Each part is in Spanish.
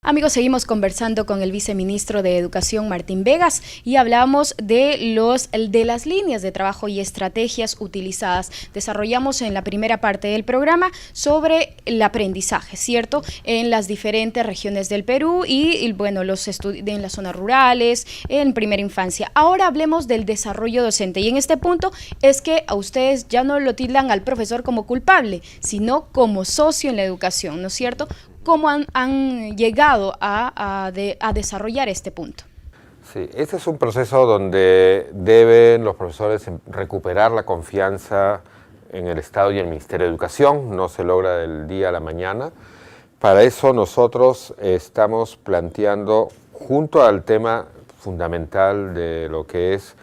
Amigos, seguimos conversando con el viceministro de Educación, Martín Vegas, y hablamos de las líneas de trabajo y estrategias utilizadas. Desarrollamos en la primera parte del programa sobre el aprendizaje, ¿cierto?, en las diferentes regiones del Perú y bueno, en las zonas rurales, en primera infancia. Ahora hablemos del desarrollo docente, y en este punto es que a ustedes ya no lo tildan al profesor como culpable, sino como socio en la educación, ¿no es cierto? ¿Cómo han llegado a desarrollar este punto? Sí, este es un proceso donde deben los profesores recuperar la confianza en el Estado y el Ministerio de Educación. No se logra del día a la mañana. Para eso nosotros estamos planteando, junto al tema fundamental de lo que es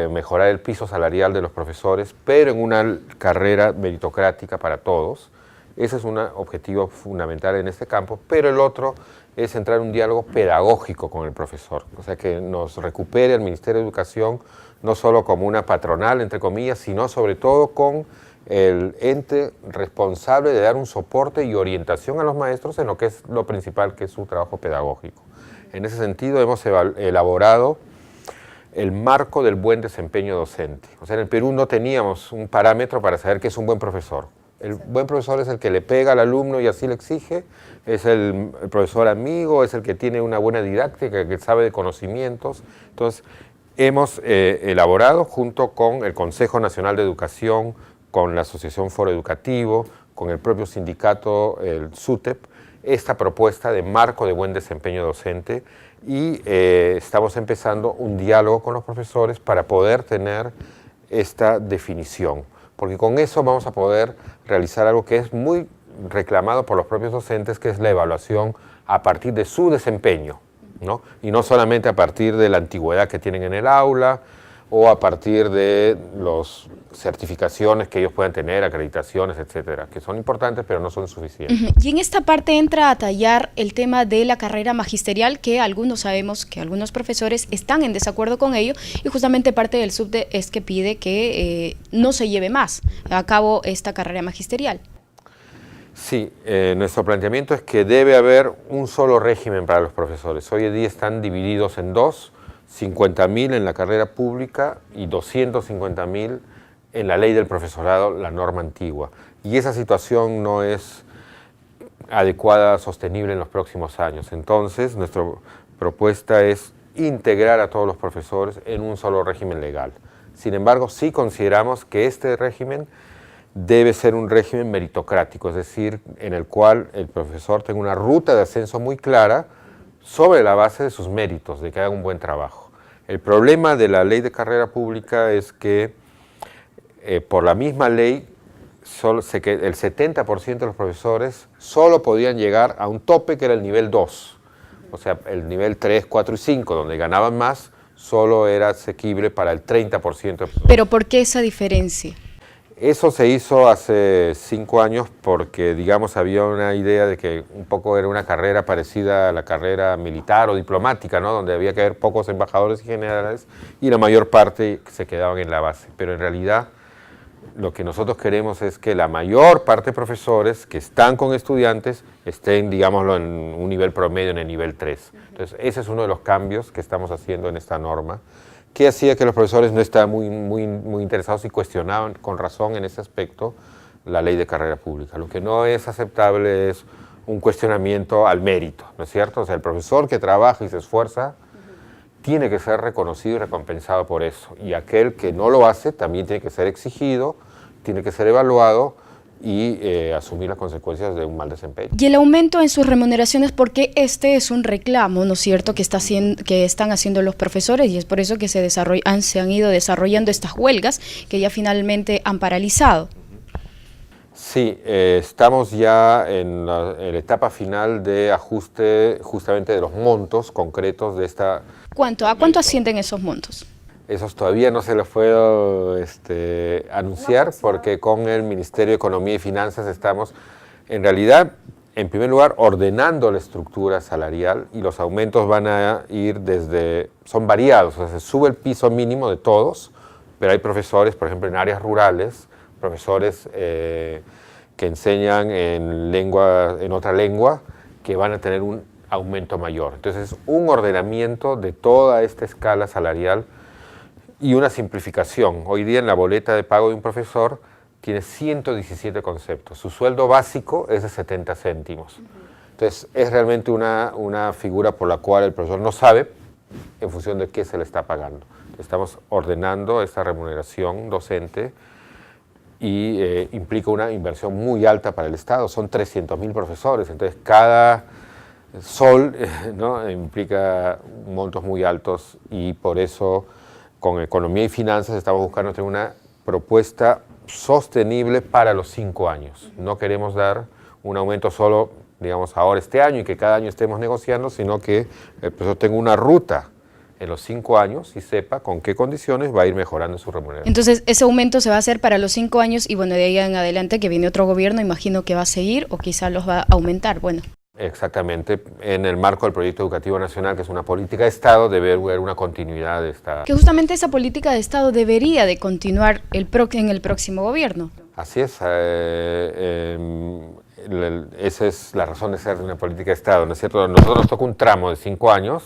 mejorar el piso salarial de los profesores, pero en una carrera meritocrática para todos. Ese es un objetivo fundamental en este campo, pero el otro es entrar en un diálogo pedagógico con el profesor, o sea, que nos recupere el Ministerio de Educación no solo como una patronal, entre comillas, sino sobre todo con el ente responsable de dar un soporte y orientación a los maestros en lo que es lo principal, que es su trabajo pedagógico. En ese sentido hemos elaborado el marco del buen desempeño docente. O sea, en el Perú no teníamos un parámetro para saber qué es un buen profesor. El buen profesor es el que le pega al alumno y así le exige, es el profesor amigo, es el que tiene una buena didáctica, que sabe de conocimientos. Entonces, hemos elaborado junto con el Consejo Nacional de Educación, con la Asociación Foro Educativo, con el propio sindicato, el SUTEP, esta propuesta de marco de buen desempeño docente, y estamos empezando un diálogo con los profesores para poder tener esta definición, porque con eso vamos a poder realizar algo que es muy reclamado por los propios docentes, que es la evaluación a partir de su desempeño, ¿no? Y no solamente a partir de la antigüedad que tienen en el aula o a partir de las certificaciones que ellos puedan tener, acreditaciones, etcétera, que son importantes pero no son suficientes. Y en esta parte entra a tallar el tema de la carrera magisterial, que algunos sabemos que algunos profesores están en desacuerdo con ello, y justamente parte del SUTE es que pide que no se lleve más a cabo esta carrera magisterial. Sí, nuestro planteamiento es que debe haber un solo régimen para los profesores. Hoy en día están divididos en dos: 50.000 en la carrera pública y 250.000 en la ley del profesorado, la norma antigua. Y esa situación no es adecuada, sostenible en los próximos años. Entonces, nuestra propuesta es integrar a todos los profesores en un solo régimen legal. Sin embargo, sí consideramos que este régimen debe ser un régimen meritocrático, es decir, en el cual el profesor tenga una ruta de ascenso muy clara sobre la base de sus méritos, de que haga un buen trabajo. El problema de la ley de carrera pública es que por la misma ley el 70% de los profesores solo podían llegar a un tope que era el nivel 2, o sea, el nivel 3, 4 y 5, donde ganaban más, solo era asequible para el 30%. ¿Pero por qué esa diferencia? Eso se hizo hace 5 años porque, digamos, había una idea de que un poco era una carrera parecida a la carrera militar o diplomática, ¿no?, donde había que haber pocos embajadores y generales y la mayor parte se quedaban en la base. Pero en realidad lo que nosotros queremos es que la mayor parte de profesores que están con estudiantes estén, digámoslo, en un nivel promedio, en el nivel 3. Entonces, ese es uno de los cambios que estamos haciendo en esta norma, que hacía que los profesores no estaban muy interesados y cuestionaban con razón en ese aspecto la ley de carrera pública. Lo que no es aceptable es un cuestionamiento al mérito, ¿no es cierto? O sea, el profesor que trabaja y se esfuerza tiene que ser reconocido y recompensado por eso, y aquel que no lo hace también tiene que ser exigido, tiene que ser evaluado y asumir las consecuencias de un mal desempeño. Y el aumento en sus remuneraciones, porque este es un reclamo, ¿no es cierto?, que están haciendo los profesores, y es por eso que se han ido desarrollando estas huelgas que ya finalmente han paralizado. Sí, estamos ya en la etapa final de ajuste justamente de los montos concretos de esta... ¿A cuánto ascienden esos montos? Esos todavía no se los puedo anunciar, porque con el Ministerio de Economía y Finanzas estamos, en realidad, en primer lugar, ordenando la estructura salarial, y los aumentos van a ir son variados, o sea, se sube el piso mínimo de todos, pero hay profesores, por ejemplo, en áreas rurales, profesores que enseñan en otra lengua, que van a tener un aumento mayor. Entonces, un ordenamiento de toda esta escala salarial y una simplificación. Hoy día en la boleta de pago de un profesor tiene 117 conceptos. Su sueldo básico es de 70 céntimos. Entonces, es realmente una figura por la cual el profesor no sabe en función de qué se le está pagando. Estamos ordenando esta remuneración docente y implica una inversión muy alta para el Estado. Son 300.000 profesores, entonces cada sol ¿no? implica montos muy altos y por eso con Economía y Finanzas estamos buscando tener una propuesta sostenible para los 5 años. No queremos dar un aumento solo, digamos, ahora este año y que cada año estemos negociando, sino que el profesor tenga una ruta en los 5 años y sepa con qué condiciones va a ir mejorando su remuneración. Entonces, ese aumento se va a hacer para los 5 años y bueno, de ahí en adelante que viene otro gobierno, imagino que va a seguir o quizá los va a aumentar, bueno. Exactamente, en el marco del Proyecto Educativo Nacional, que es una política de Estado, debe haber una continuidad de esta... Que justamente esa política de Estado debería de continuar en el próximo gobierno. Así es, esa es la razón de ser de una política de Estado, ¿no es cierto? Nosotros nos toca un tramo de 5 años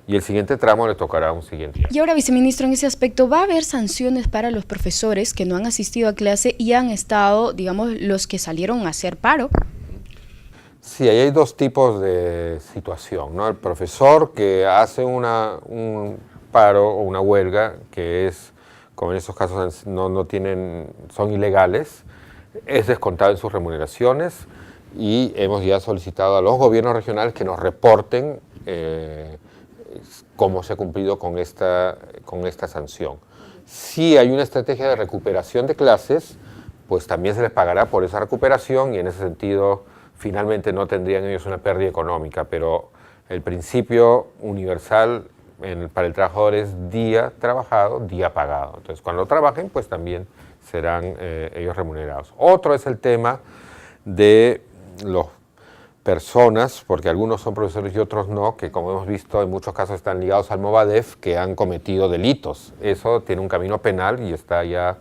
y el siguiente tramo le tocará un siguiente año. Y ahora, viceministro, en ese aspecto, ¿va a haber sanciones para los profesores que no han asistido a clase y han estado, digamos, los que salieron a hacer paro? Sí, ahí hay 2 tipos de situación, ¿no? El profesor que hace un paro o una huelga, que es, como en esos casos son ilegales, es descontado en sus remuneraciones y hemos ya solicitado a los gobiernos regionales que nos reporten cómo se ha cumplido con esta sanción. Si hay una estrategia de recuperación de clases, pues también se les pagará por esa recuperación y en ese sentido finalmente no tendrían ellos una pérdida económica, pero el principio universal para el trabajador es día trabajado, día pagado. Entonces, cuando trabajen, pues también serán ellos remunerados. Otro es el tema de las personas, porque algunos son profesores y otros no, que como hemos visto en muchos casos están ligados al Movadef, que han cometido delitos. Eso tiene un camino penal y está ya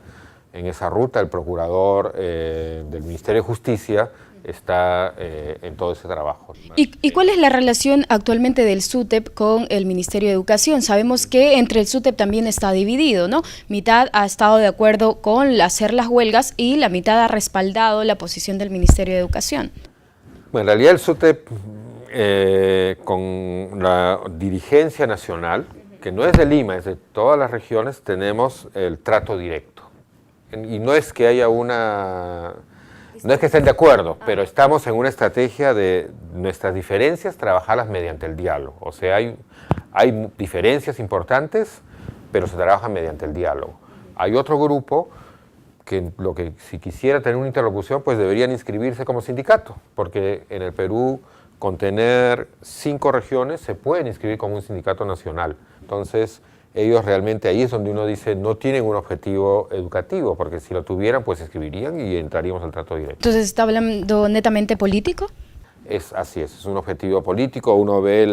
en esa ruta. El procurador del Ministerio de Justicia está en todo ese trabajo. ¿Y cuál es la relación actualmente del SUTEP con el Ministerio de Educación? Sabemos que entre el SUTEP también está dividido, ¿no? Mitad ha estado de acuerdo con hacer las huelgas y la mitad ha respaldado la posición del Ministerio de Educación. Bueno, en realidad el SUTEP con la dirigencia nacional, que no es de Lima, es de todas las regiones, tenemos el trato directo. Y no es que haya no es que estén de acuerdo, pero estamos en una estrategia de nuestras diferencias, trabajarlas mediante el diálogo. O sea, hay diferencias importantes, pero se trabajan mediante el diálogo. Hay otro grupo que si quisiera tener una interlocución, pues deberían inscribirse como sindicato, porque en el Perú, con tener 5 regiones, se pueden inscribir como un sindicato nacional. Entonces, ellos realmente ahí es donde uno dice no tienen un objetivo educativo, porque si lo tuvieran pues escribirían y entraríamos al trato directo. Entonces, ¿está hablando netamente político? Así es un objetivo político, uno ve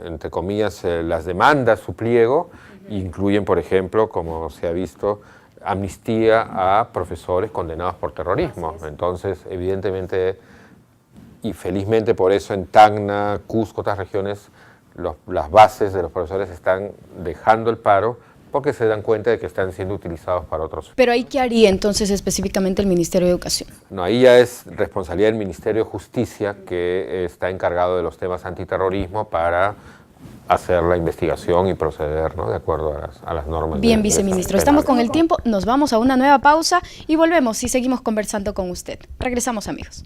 entre comillas, las demandas, su pliego, incluyen por ejemplo, como se ha visto, amnistía a profesores condenados por terrorismo. Entonces, evidentemente y felizmente por eso en Tacna, Cusco, otras regiones, las bases de los profesores están dejando el paro porque se dan cuenta de que están siendo utilizados para otros. ¿Pero ahí qué haría entonces específicamente el Ministerio de Educación? No, ahí ya es responsabilidad del Ministerio de Justicia, que está encargado de los temas antiterrorismo para hacer la investigación y proceder, ¿no?, de acuerdo a las normas. Bien, viceministro, estamos con el tiempo, nos vamos a una nueva pausa y volvemos y seguimos conversando con usted. Regresamos, amigos.